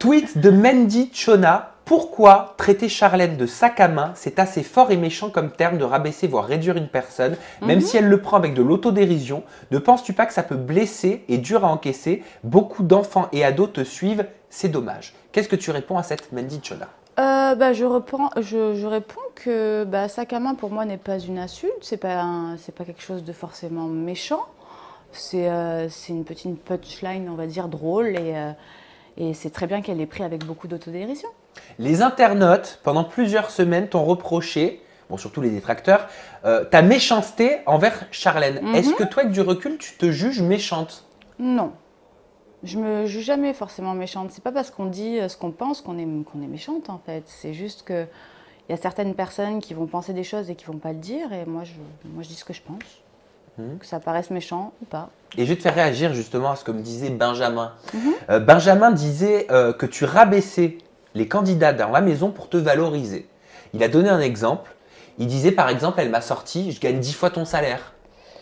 Tweet de Mendy Chona. Pourquoi traiter Charlène de sac à main, c'est assez fort et méchant comme terme de rabaisser voire réduire une personne, même si elle le prend avec de l'autodérision. Ne penses-tu pas que ça peut blesser et dur à encaisser? Beaucoup d'enfants et ados te suivent, c'est dommage. Qu'est-ce que tu réponds à cette Mendy Chona? Je réponds que sac à main pour moi n'est pas une insulte, c'est pas quelque chose de forcément méchant. C'est une petite punchline, on va dire, drôle et c'est très bien qu'elle ait pris avec beaucoup d'autodérision. Les internautes, pendant plusieurs semaines, t'ont reproché, bon surtout les détracteurs, ta méchanceté envers Charlène. Est-ce que toi, avec du recul, tu te juges méchante? Non, je me juge jamais forcément méchante. C'est pas parce qu'on dit ce qu'on pense qu'on est méchante en fait. C'est juste que il y a certaines personnes qui vont penser des choses et qui vont pas le dire et moi je dis ce que je pense. Que ça paraisse méchant ou pas. Et je vais te faire réagir justement à ce que me disait Benjamin. Benjamin disait que tu rabaissais les candidats dans la maison pour te valoriser. Il a donné un exemple. Il disait par exemple, elle m'a sorti, je gagne 10 fois ton salaire.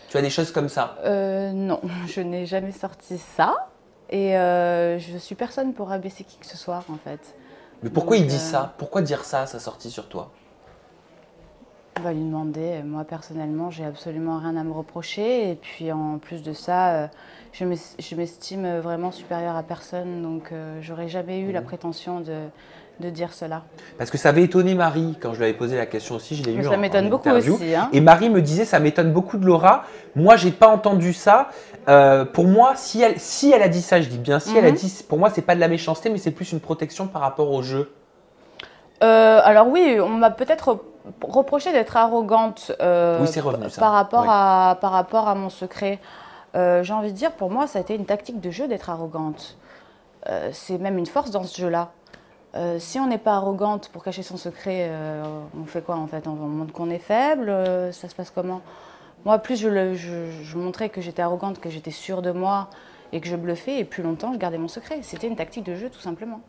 Tu as des choses comme ça? Non, je n'ai jamais sorti ça. Et je suis personne pour rabaisser qui que ce soit en fait. Mais pourquoi il dit ça? Pourquoi dire ça à sa sortie sur toi? On va lui demander. Moi, personnellement, j'ai absolument rien à me reprocher. Et puis, en plus de ça, je m'estime vraiment supérieure à personne. Donc, j'aurais jamais eu la prétention de dire cela. Parce que ça avait étonné Marie quand je lui avais posé la question aussi. Je l'ai eu ça m'étonne beaucoup interview. aussi. Hein. Et Marie me disait, ça m'étonne beaucoup de Laura. Moi, j'ai pas entendu ça. Pour moi, si elle a dit ça, je dis bien si elle a dit, pour moi, c'est pas de la méchanceté, mais c'est plus une protection par rapport au jeu. Alors oui, on m'a peut-être reproché d'être arrogante oui, c'est revenu, ça. par rapport à mon secret. J'ai envie de dire, pour moi, ça a été une tactique de jeu d'être arrogante. C'est même une force dans ce jeu-là. Si on n'est pas arrogante pour cacher son secret, on fait quoi en fait? On montre qu'on est faible, ça se passe comment? Moi, plus je montrais que j'étais arrogante, que j'étais sûre de moi et que je bluffais, et plus longtemps, je gardais mon secret. C'était une tactique de jeu, tout simplement.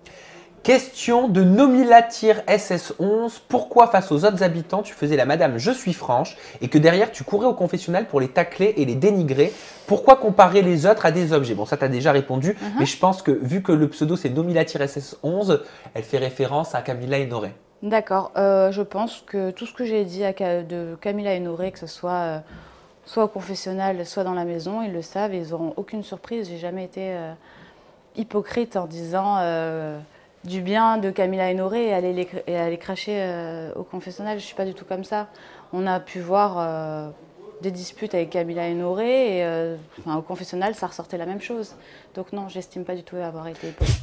Question de Nomilatir SS11. Pourquoi face aux autres habitants tu faisais la madame je suis franche et que derrière tu courais au confessionnal pour les tacler et les dénigrer? Pourquoi comparer les autres à des objets? Bon, ça t'as déjà répondu, mais je pense que vu que le pseudo c'est Nomilatir SS11, elle fait référence à Camilla et Noré. D'accord. Je pense que tout ce que j'ai dit de Camilla et Noré, que ce soit soit au confessionnal, soit dans la maison, ils le savent et ils n'auront aucune surprise. J'ai jamais été hypocrite en disant du bien de Camilla et Noré et aller cracher au confessionnal. Je ne suis pas du tout comme ça. On a pu voir des disputes avec Camilla et Noré et au confessionnal, ça ressortait la même chose. Donc non, j'estime pas du tout avoir été hypocrite.